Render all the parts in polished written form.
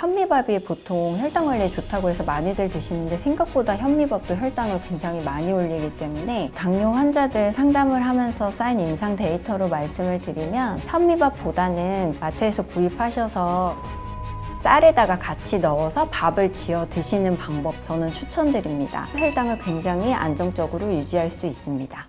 현미밥이 보통 혈당 관리에 좋다고 해서 많이들 드시는데 생각보다 현미밥도 혈당을 굉장히 많이 올리기 때문에 당뇨 환자들 상담을 하면서 쌓인 임상 데이터로 말씀을 드리면 현미밥보다는 마트에서 구입하셔서 쌀에다가 같이 넣어서 밥을 지어 드시는 방법 저는 추천드립니다. 혈당을 굉장히 안정적으로 유지할 수 있습니다.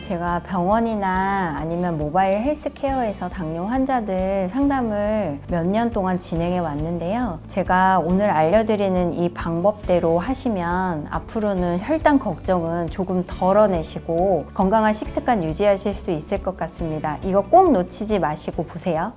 제가 병원이나 아니면 모바일 헬스케어에서 당뇨 환자들 상담을 몇 년 동안 진행해 왔는데요. 제가 오늘 알려드리는 이 방법대로 하시면 앞으로는 혈당 걱정은 조금 덜어내시고 건강한 식습관 유지하실 수 있을 것 같습니다. 이거 꼭 놓치지 마시고 보세요.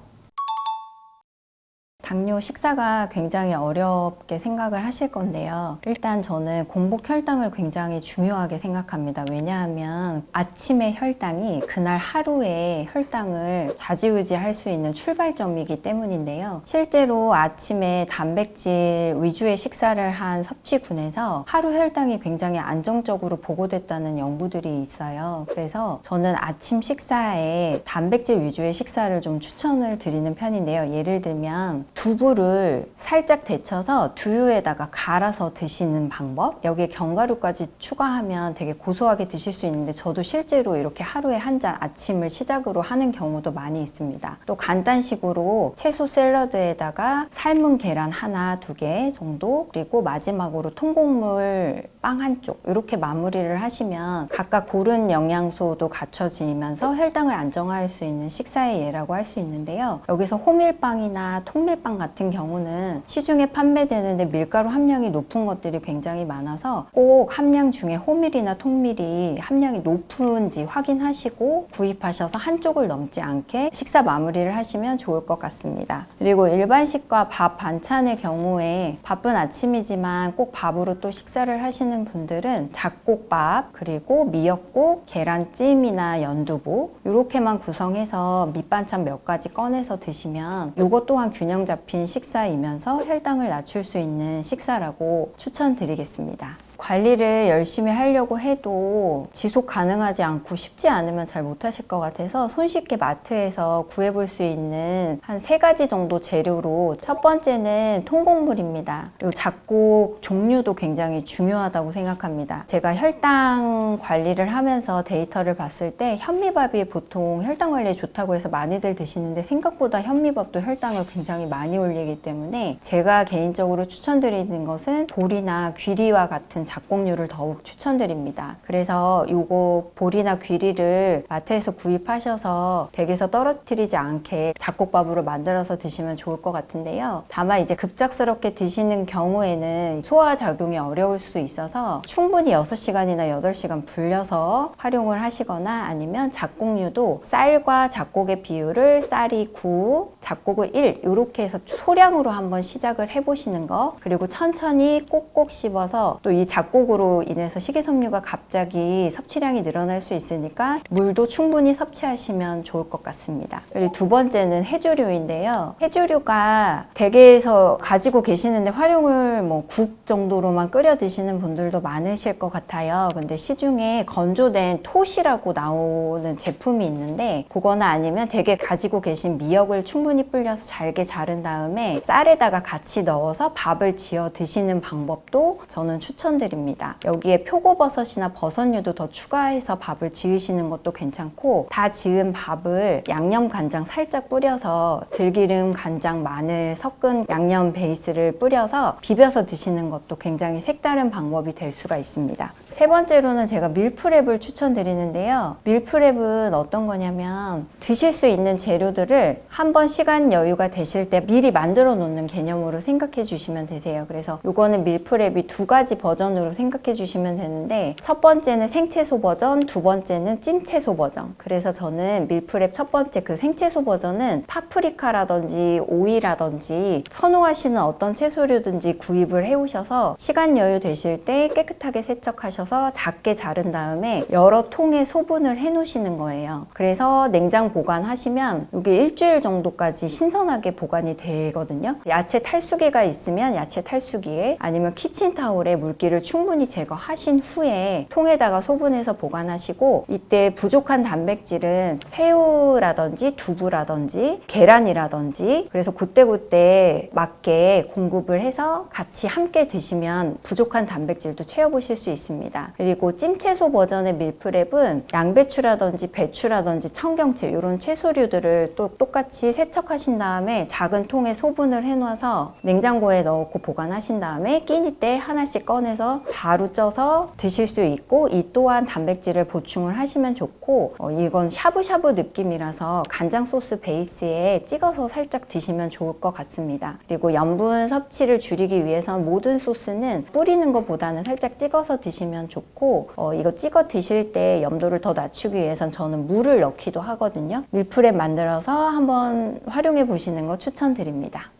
당뇨 식사가 굉장히 어렵게 생각을 하실 건데요. 일단 저는 공복 혈당을 굉장히 중요하게 생각합니다. 왜냐하면 아침의 혈당이 그날 하루의 혈당을 좌지우지할 수 있는 출발점이기 때문인데요. 실제로 아침에 단백질 위주의 식사를 한 섭취군에서 하루 혈당이 굉장히 안정적으로 보고됐다는 연구들이 있어요. 그래서 저는 아침 식사에 단백질 위주의 식사를 좀 추천을 드리는 편인데요. 예를 들면 두부를 살짝 데쳐서 두유에다가 갈아서 드시는 방법, 여기에 견과류까지 추가하면 되게 고소하게 드실 수 있는데 저도 실제로 이렇게 하루에 한 잔 아침을 시작으로 하는 경우도 많이 있습니다. 또 간단식으로 채소 샐러드에다가 삶은 계란 하나, 2개 정도, 그리고 마지막으로 통곡물 빵 한쪽 이렇게 마무리를 하시면 각각 고른 영양소도 갖춰지면서 혈당을 안정할 수 있는 식사의 예라고 할 수 있는데요. 여기서 호밀빵이나 통밀빵 같은 경우는 시중에 판매되는데 밀가루 함량이 높은 것들이 굉장히 많아서 꼭 함량 중에 호밀이나 통밀이 함량이 높은지 확인하시고 구입하셔서 한쪽을 넘지 않게 식사 마무리를 하시면 좋을 것 같습니다. 그리고 일반식과 밥 반찬의 경우에 바쁜 아침이지만 꼭 밥으로 또 식사를 하시는 분들은 잡곡밥, 그리고 미역국, 계란찜이나 연두부 이렇게만 구성해서 밑반찬 몇 가지 꺼내서 드시면 이것 또한 균형 잡힌 식사이면서 혈당을 낮출 수 있는 식사라고 추천드리겠습니다. 관리를 열심히 하려고 해도 지속 가능하지 않고 쉽지 않으면 잘 못하실 것 같아서 손쉽게 마트에서 구해볼 수 있는 한 3가지 정도 재료로 첫 번째는 통곡물입니다. 이 잡곡 종류도 굉장히 중요하다고 생각합니다. 제가 혈당 관리를 하면서 데이터를 봤을 때 현미밥이 보통 혈당 관리에 좋다고 해서 많이들 드시는데 생각보다 현미밥도 혈당을 굉장히 많이 올리기 때문에 제가 개인적으로 추천드리는 것은 보리나 귀리와 같은 잡곡류를 더욱 추천드립니다. 그래서 요거 보리나 귀리를 마트에서 구입하셔서 댁에서 떨어뜨리지 않게 잡곡밥으로 만들어서 드시면 좋을 것 같은데요. 다만 이제 급작스럽게 드시는 경우에는 소화작용이 어려울 수 있어서 충분히 6시간이나 8시간 불려서 활용을 하시거나 아니면 잡곡류도 쌀과 잡곡의 비율을 쌀이 9, 잡곡을 1 이렇게 해서 소량으로 한번 시작을 해보시는 거, 그리고 천천히 꼭꼭 씹어서 또 이 잡곡으로 인해서 식이섬유가 갑자기 섭취량이 늘어날 수 있으니까 물도 충분히 섭취하시면 좋을 것 같습니다. 그리고 두 번째는 해조류인데요. 해조류가 댁에서 가지고 계시는데 활용을 국 정도로만 끓여 드시는 분들도 많으실 것 같아요. 근데 시중에 건조된 톳이라고 나오는 제품이 있는데 그거나 아니면 댁에 가지고 계신 미역을 충분히 불려서 잘게 자른 다음에 쌀에다가 같이 넣어서 밥을 지어 드시는 방법도 저는 추천드립니다. 여기에 표고버섯이나 버섯류도 더 추가해서 밥을 지으시는 것도 괜찮고, 다 지은 밥을 양념 간장 살짝 뿌려서 들기름, 간장, 마늘 섞은 양념 베이스를 뿌려서 비벼서 드시는 것도 굉장히 색다른 방법이 될 수가 있습니다. 세 번째로는 제가 밀프렙을 추천드리는데요. 밀프렙은 어떤 거냐면 드실 수 있는 재료들을 한번 시간 여유가 되실 때 미리 만들어 놓는 개념으로 생각해 주시면 되세요. 그래서 이거는 밀프렙이 2가지 버전으로 생각해 주시면 되는데, 첫 번째는 생채소 버전, 두 번째는 찜채소 버전. 그래서 저는 밀프렙 첫 번째 그 생채소 버전은 파프리카라든지 오이라든지 선호하시는 어떤 채소류든지 구입을 해 오셔서 시간 여유 되실 때 깨끗하게 세척하셔서 하셔서 작게 자른 다음에 여러 통에 소분을 해 놓으시는 거예요. 그래서 냉장 보관하시면 이게 일주일 정도까지 신선하게 보관이 되거든요. 야채 탈수기가 있으면 야채 탈수기에, 아니면 키친타올에 물기를 충분히 제거하신 후에 통에다가 소분해서 보관하시고, 이때 부족한 단백질은 새우라든지 두부라든지 계란이라든지, 그래서 그때그때 맞게 공급을 해서 같이 함께 드시면 부족한 단백질도 채워보실 수 있습니다. 그리고 찜채소 버전의 밀프렙은 양배추라든지 배추라든지 청경채 이런 채소류들을 또 똑같이 세척하신 다음에 작은 통에 소분을 해놔서 냉장고에 넣고 보관하신 다음에 끼니 때 하나씩 꺼내서 바로 쪄서 드실 수 있고, 이 또한 단백질을 보충을 하시면 좋고, 이건 샤브샤브 느낌이라서 간장 소스 베이스에 찍어서 살짝 드시면 좋을 것 같습니다. 그리고 염분 섭취를 줄이기 위해선 모든 소스는 뿌리는 것보다는 살짝 찍어서 드시면 좋고, 이거 찍어 드실 때 염도를 더 낮추기 위해선 저는 물을 넣기도 하거든요. 밀프렙 만들어서 한번 활용해 보시는 거 추천드립니다.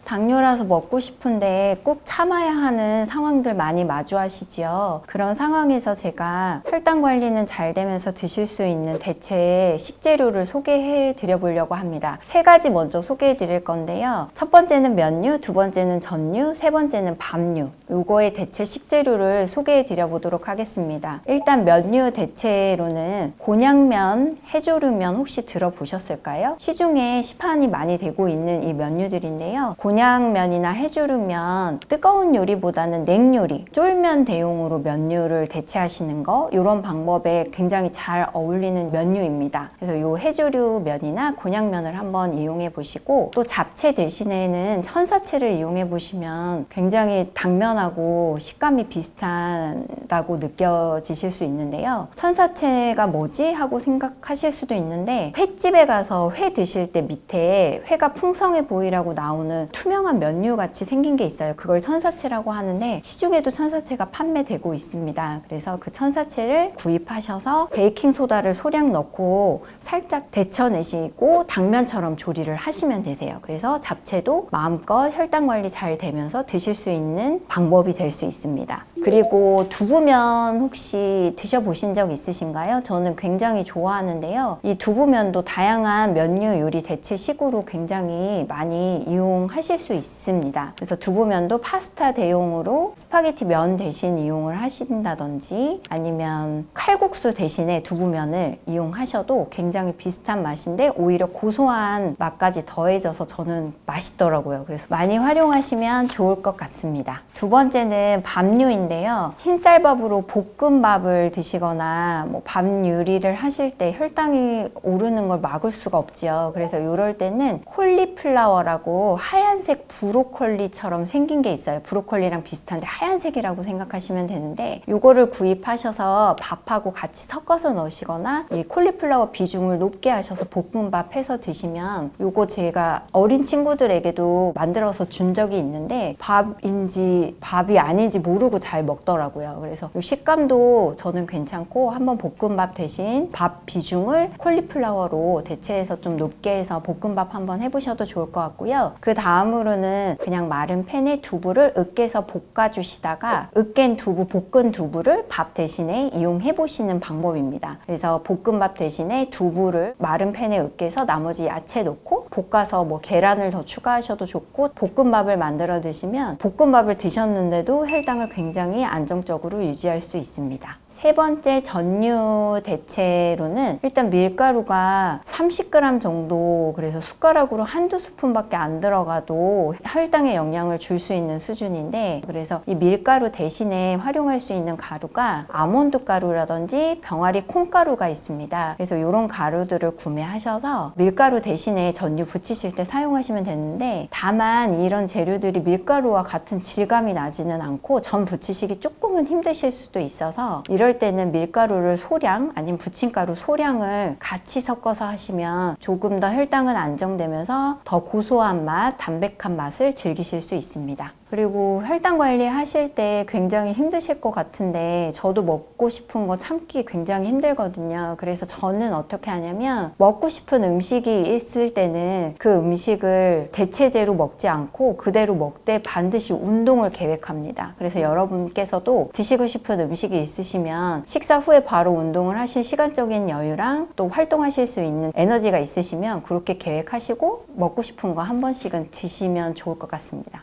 당뇨라서 먹고 싶은데 꾹 참아야 하는 상황들 많이 마주하시지요. 그런 상황에서 제가 혈당 관리는 잘 되면서 드실 수 있는 대체 식재료를 소개해 드려 보려고 합니다. 3가지 먼저 소개해 드릴 건데요. 첫 번째는 면류, 두 번째는 전류, 세 번째는 밥류. 요거의 대체 식재료를 소개해 드려 보도록 하겠습니다. 일단 면류 대체로는 곤약면, 해조류면 혹시 들어보셨을까요? 시중에 시판이 많이 되고 있는 이 면류들인데요. 곤약면이나 해조류면 뜨거운 요리보다는 냉요리, 쫄면 대용으로 면류를 대체하시는 거, 이런 방법에 굉장히 잘 어울리는 면류입니다. 그래서 요 해조류 면이나 곤약면을 한번 이용해 보시고, 또 잡채 대신에는 천사채를 이용해 보시면 굉장히 당면하고 식감이 비슷하다고 느껴지실 수 있는데요. 천사채가 뭐지? 하고 생각하실 수도 있는데, 횟집에 가서 회 드실 때 밑에 회가 풍성해 보이라고 나오는 투명한 면류 같이 생긴 게 있어요. 그걸 천사채라고 하는데 시중에도 천사채가 판매되고 있습니다. 그래서 그 천사채를 구입하셔서 베이킹소다를 소량 넣고 살짝 데쳐내시고 당면처럼 조리를 하시면 되세요. 그래서 잡채도 마음껏 혈당 관리 잘 되면서 드실 수 있는 방법이 될 수 있습니다. 그리고 두부면 혹시 드셔보신 적 있으신가요? 저는 굉장히 좋아하는데요. 이 두부면도 다양한 면류 요리 대체식으로 굉장히 많이 이용하실 수 있습니다. 그래서 두부면도 파스타 대용으로 스파게티 면 대신 이용을 하신다든지, 아니면 칼국수 대신에 두부면을 이용하셔도 굉장히 비슷한 맛인데 오히려 고소한 맛까지 더해져서 저는 맛있더라고요. 그래서 많이 활용하시면 좋을 것 같습니다. 두 번째는 밥류인데요. 흰쌀밥으로 볶음밥을 드시거나 밥 요리를 하실 때 혈당이 오르는 걸 막을 수가 없지요. 그래서 이럴 때는 콜리플라워라고 하얀색 브로콜리처럼 생긴 게 있어요. 브로콜리랑 비슷한데 하얀색이라고 생각하시면 되는데, 요거를 구입하셔서 밥하고 같이 섞어서 넣으시거나 이 콜리플라워 비중을 높게 하셔서 볶음밥 해서 드시면, 요거 제가 어린 친구들에게도 만들어서 준 적이 있는데 밥인지 밥이 아닌지 모르고 잘 먹더라고요. 그래서 이 식감도 저는 괜찮고, 한번 볶음밥 대신 밥 비중을 콜리플라워로 대체해서 좀 높게 해서 볶음밥 한번 해보셔도 좋을 것 같고요. 그 다음으로는 그냥 마른 팬에 두부를 으깨서 볶아주시다가 으깬 두부, 볶은 두부를 밥 대신에 이용해 보시는 방법입니다. 그래서 볶음밥 대신에 두부를 마른 팬에 으깨서 나머지 야채 넣고 볶아서 계란을 더 추가하셔도 좋고, 볶음밥을 만들어 드시면 볶음밥을 드셨는데도 혈당을 굉장히 안정적으로 유지할 수 있습니다. 세 번째 전류 대체로는 일단 밀가루가 30g 정도, 그래서 숟가락으로 한두 스푼밖에 안 들어가도 혈당에 영향을 줄 수 있는 수준인데, 그래서 이 밀가루 대신에 활용할 수 있는 가루가 아몬드 가루라든지 병아리 콩가루가 있습니다. 그래서 이런 가루들을 구매하셔서 밀가루 대신에 전류 부치실 때 사용하시면 되는데, 다만 이런 재료들이 밀가루와 같은 질감이 나지는 않고 전 부치시기 조금은 힘드실 수도 있어서, 이럴 때는 밀가루를 소량, 아니면 부침가루 소량을 같이 섞어서 하시면 조금 더 혈당은 안정되면서 더 고소한 맛, 담백한 맛을 즐기실 수 있습니다. 그리고 혈당 관리 하실 때 굉장히 힘드실 것 같은데 저도 먹고 싶은 거 참기 굉장히 힘들거든요. 그래서 저는 어떻게 하냐면 먹고 싶은 음식이 있을 때는 그 음식을 대체제로 먹지 않고 그대로 먹되 반드시 운동을 계획합니다. 그래서 여러분께서도 드시고 싶은 음식이 있으시면 식사 후에 바로 운동을 하실 시간적인 여유랑 또 활동하실 수 있는 에너지가 있으시면 그렇게 계획하시고 먹고 싶은 거 한 번씩은 드시면 좋을 것 같습니다.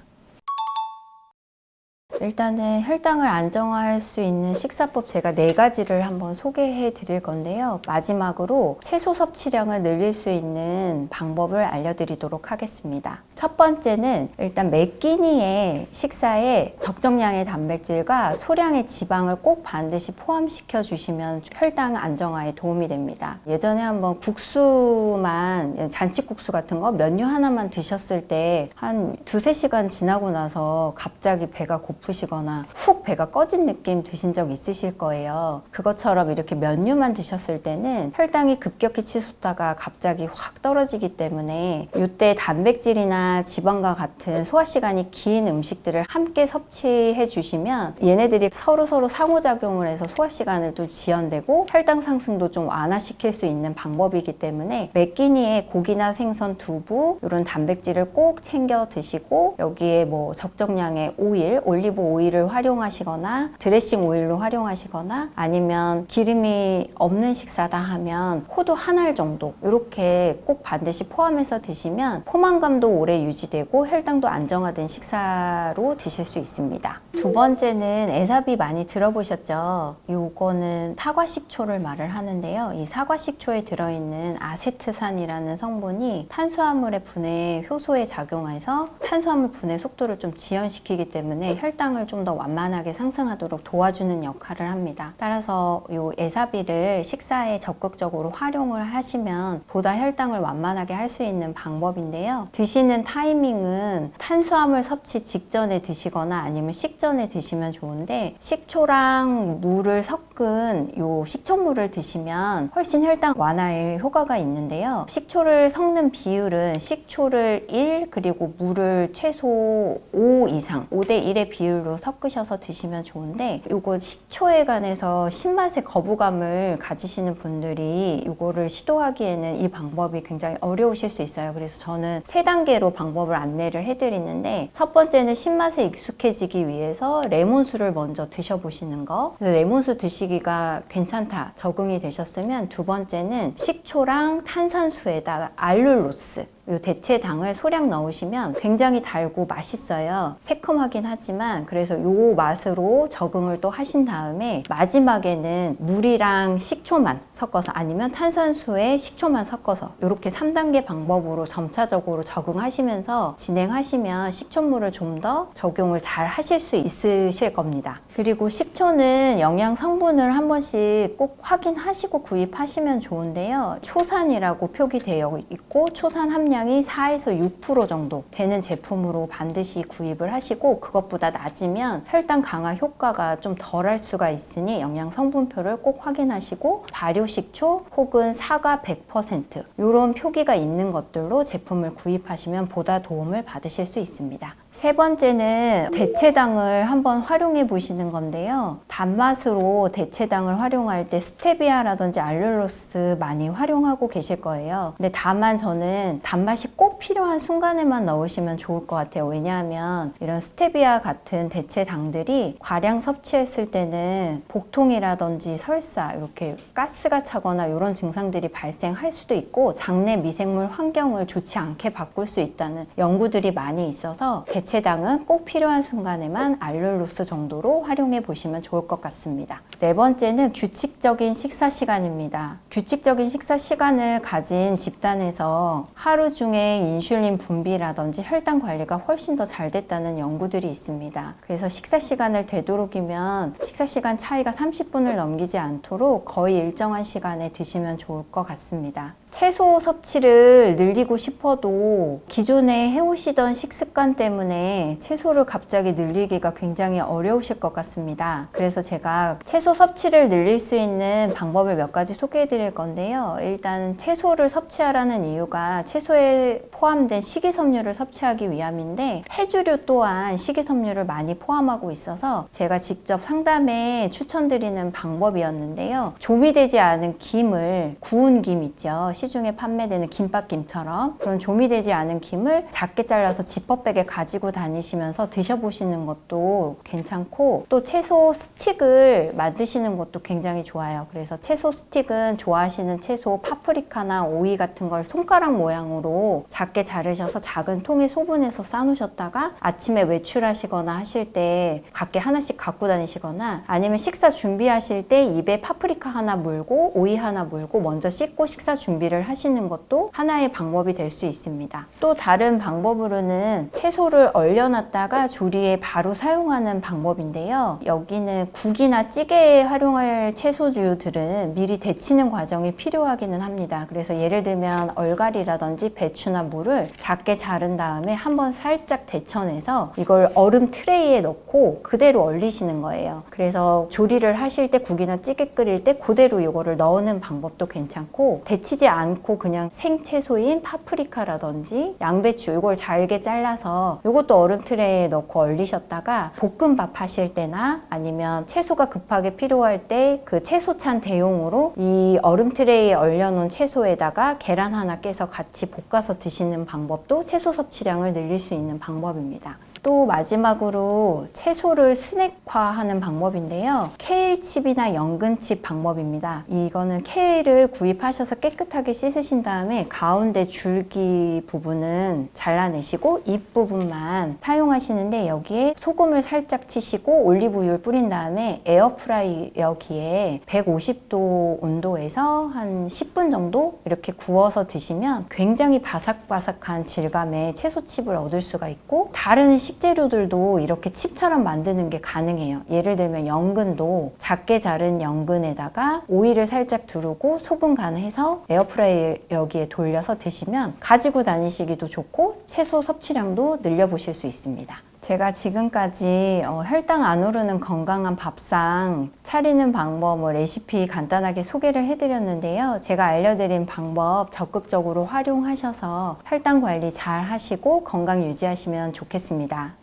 일단은 혈당을 안정화할 수 있는 식사법 제가 4가지를 한번 소개해 드릴 건데요. 마지막으로 채소 섭취량을 늘릴 수 있는 방법을 알려드리도록 하겠습니다. 첫 번째는 일단 매 끼니의 식사에 적정량의 단백질과 소량의 지방을 꼭 반드시 포함시켜 주시면 혈당 안정화에 도움이 됩니다. 예전에 한번 국수만, 잔치국수 같은 거 면류 하나만 드셨을 때 한 2-3시간 지나고 나서 갑자기 배가 고프시거나 훅 배가 꺼진 느낌 드신 적 있으실 거예요. 그것처럼 이렇게 면류만 드셨을 때는 혈당이 급격히 치솟다가 갑자기 확 떨어지기 때문에 이때 단백질이나 지방과 같은 소화 시간이 긴 음식들을 함께 섭취해 주시면 얘네들이 서로 상호작용을 해서 소화 시간을 좀 지연되고 혈당 상승도 좀 완화시킬 수 있는 방법이기 때문에 매 끼니에 고기나 생선, 두부 이런 단백질을 꼭 챙겨 드시고 여기에 뭐 적정량의 오일, 올리브 오일을 활용하시거나 드레싱 오일로 활용하시거나 아니면 기름이 없는 식사다 하면 호두 한 알 정도 이렇게 꼭 반드시 포함해서 드시면 포만감도 오래 유지되고 혈당도 안정화된 식사로 드실 수 있습니다. 두 번째는 에사비 많이 들어보셨죠? 요거는 사과식초를 말을 하는데요. 이 사과식초에 들어있는 아세트산이라는 성분이 탄수화물의 분해 효소에 작용해서 탄수화물 분해 속도를 좀 지연시키기 때문에 혈당을 좀 더 완만하게 상승하도록 도와주는 역할을 합니다. 따라서 이 에사비를 식사에 적극적으로 활용을 하시면 보다 혈당을 완만하게 할 수 있는 방법인데요. 드시는 타이밍은 탄수화물 섭취 직전에 드시거나 아니면 식전에 드시면 좋은데 식초랑 물을 섞은 이 식초물을 드시면 훨씬 혈당 완화에 효과가 있는데요. 식초를 섞는 비율은 식초를 1 그리고 물을 최소 5 이상 5대1의 비율로 섞으셔서 드시면 좋은데 이거 식초에 관해서 신맛에 거부감을 가지시는 분들이 이거를 시도하기에는 이 방법이 굉장히 어려우실 수 있어요. 그래서 저는 3단계로 방법을 안내를 해드리는데 첫 번째는 신맛에 익숙해지기 위해서 레몬수를 먼저 드셔보시는 거. 레몬수 드시기가 괜찮다, 적응이 되셨으면 두 번째는 식초랑 탄산수에다가 알룰로스 이 대체당을 소량 넣으시면 굉장히 달고 맛있어요. 새콤하긴 하지만 그래서 이 맛으로 적응을 또 하신 다음에 마지막에는 물이랑 식초만 섞어서 아니면 탄산수에 식초만 섞어서 이렇게 3단계 방법으로 점차적으로 적응하시면서 진행하시면 식초물을 좀 더 적용을 잘 하실 수 있으실 겁니다. 그리고 식초는 영양 성분을 한 번씩 꼭 확인하시고 구입하시면 좋은데요. 초산이라고 표기되어 있고 초산 함량이 4에서 6% 정도 되는 제품으로 반드시 구입을 하시고 그것보다 낮으면 혈당 강화 효과가 좀 덜할 수가 있으니 영양 성분표를 꼭 확인하시고 발효식초 혹은 사과 100% 이런 표기가 있는 것들로 제품을 구입하시면 보다 도움을 받으실 수 있습니다. 세 번째는 대체당을 한번 활용해 보시는 건데요. 단맛으로 대체당을 활용할 때 스테비아라든지 알룰로스 많이 활용하고 계실 거예요. 근데 다만 저는 단맛이 꼭 필요한 순간에만 넣으시면 좋을 것 같아요. 왜냐하면 이런 스테비아 같은 대체당들이 과량 섭취했을 때는 복통이라든지 설사 이렇게 가스가 차거나 이런 증상들이 발생할 수도 있고 장내 미생물 환경을 좋지 않게 바꿀 수 있다는 연구들이 많이 있어서 대체당은 꼭 필요한 순간에만 알룰로스 정도로 활용해 보시면 좋을 것 같습니다. 네 번째는 규칙적인 식사 시간입니다. 규칙적인 식사 시간을 가진 집단에서 하루 중에 인슐린 분비라든지 혈당 관리가 훨씬 더 잘 됐다는 연구들이 있습니다. 그래서 식사 시간을 되도록이면 식사 시간 차이가 30분을 넘기지 않도록 거의 일정한 시간에 드시면 좋을 것 같습니다. 채소 섭취를 늘리고 싶어도 기존에 해오시던 식습관 때문에 채소를 갑자기 늘리기가 굉장히 어려우실 것 같습니다. 그래서 제가 채소 섭취를 늘릴 수 있는 방법을 몇 가지 소개해 드릴 건데요. 일단 채소를 섭취하라는 이유가 채소에 포함된 식이섬유를 섭취하기 위함인데 해조류 또한 식이섬유를 많이 포함하고 있어서 제가 직접 상담에 추천드리는 방법이었는데요. 조미되지 않은 김을, 구운 김 있죠. 시중에 판매되는 김밥김처럼 그런 조미되지 않은 김을 작게 잘라서 지퍼백에 가지고 다니시면서 드셔보시는 것도 괜찮고, 또 채소 스틱을 만드시는 것도 굉장히 좋아요. 그래서 채소 스틱은 좋아하시는 채소 파프리카나 오이 같은 걸 손가락 모양으로 작게 자르셔서 작은 통에 소분해서 싸놓으셨다가 아침에 외출하시거나 하실 때 밖에 하나씩 갖고 다니시거나, 아니면 식사 준비하실 때 입에 파프리카 하나 물고 오이 하나 물고 먼저 씻고 식사 준비를 하시는 것도 하나의 방법이 될 수 있습니다. 또 다른 방법으로는 채소를 얼려놨다가 조리에 바로 사용하는 방법인데요. 여기는 국이나 찌개에 활용할 채소류들은 미리 데치는 과정이 필요하기는 합니다. 그래서 예를 들면 얼갈이라든지 배추나 무를 작게 자른 다음에 한번 살짝 데쳐내서 이걸 얼음 트레이에 넣고 그대로 얼리시는 거예요. 그래서 조리를 하실 때 국이나 찌개 끓일 때 그대로 이거를 넣는 방법도 괜찮고, 데치지 않고 그냥 생채소인 파프리카라든지 양배추 이걸 잘게 잘라서 이것도 얼음 트레이에 넣고 얼리셨다가 볶음밥 하실 때나 아니면 채소가 급하게 필요할 때 그 채소찬 대용으로 이 얼음 트레이에 얼려놓은 채소에다가 계란 하나 깨서 같이 볶아서 드시는 방법도 채소 섭취량을 늘릴 수 있는 방법입니다. 또 마지막으로 채소를 스낵화하는 방법인데요. 케일칩이나 연근칩 방법입니다. 이거는 케일을 구입하셔서 깨끗하게 씻으신 다음에 가운데 줄기 부분은 잘라내시고 잎 부분만 사용하시는데, 여기에 소금을 살짝 치시고 올리브유를 뿌린 다음에 에어프라이어기에 150도 온도에서 한 10분 정도 이렇게 구워서 드시면 굉장히 바삭바삭한 질감의 채소칩을 얻을 수가 있고, 다른 식재료들도 이렇게 칩처럼 만드는 게 가능해요. 예를 들면 연근도 작게 자른 연근에다가 오일을 살짝 두르고 소금 간해서 에어프라이어기에 돌려서 드시면 가지고 다니시기도 좋고 채소 섭취량도 늘려보실 수 있습니다. 제가 지금까지 혈당 안 오르는 건강한 밥상 차리는 방법, 레시피 간단하게 소개를 해드렸는데요. 제가 알려드린 방법 적극적으로 활용하셔서 혈당 관리 잘 하시고 건강 유지하시면 좋겠습니다.